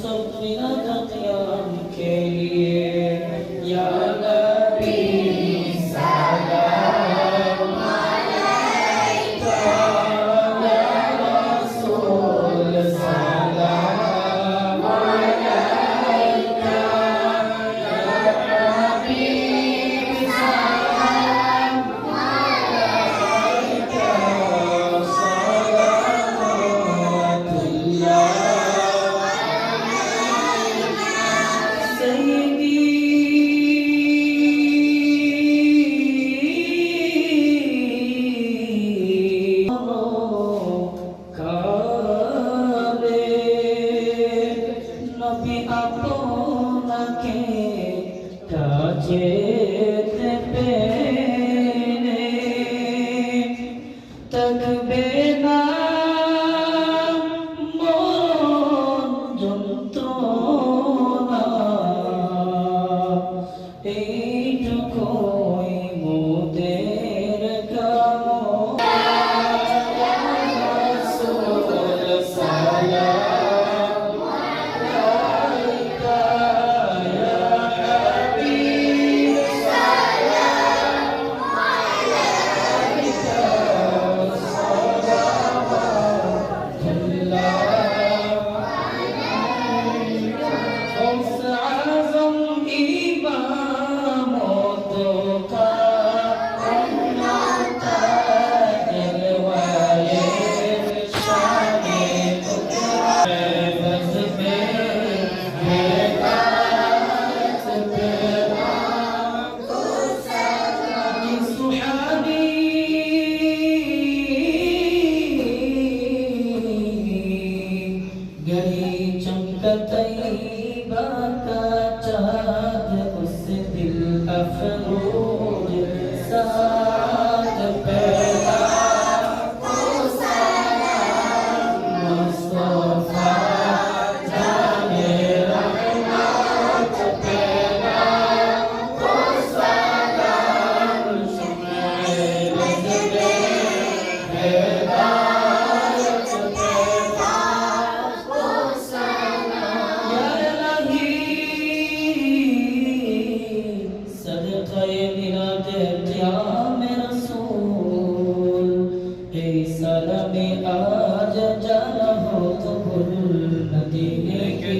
सब मेरा क़याम के लिए या नबी सलाम अलैका या रसूल सलाम अलैका या हबीब सलाम अलैका सलावतुल्लाह নবী আপনাকে কাছেতে পেলে থাকবে না মরণ যন্ত্রণা এইটুকুই মোদের কামনা রাসূল সালাম আলাইকা ইয়া হাবিব সালাম আলাইকা সালাওয়াতুল্লাহ গৌস আযম ইমামত কা উন্নতা দিলওয়ালে শানে बस में हिदायत पे आपको सलाम सुहानी गली चमका तैयबा का चाँद उस दिल अफरोज साथ पैदा आपको सलाम मुस्तफा जाने रहमत पैदा आपको सलाम शुमाए बज़्म हिदायत पैदा आपको सलाम या इलाही सदक़े मिलादे क़याम रसूल ए सलामे आज जाना हो कबूल मदीने के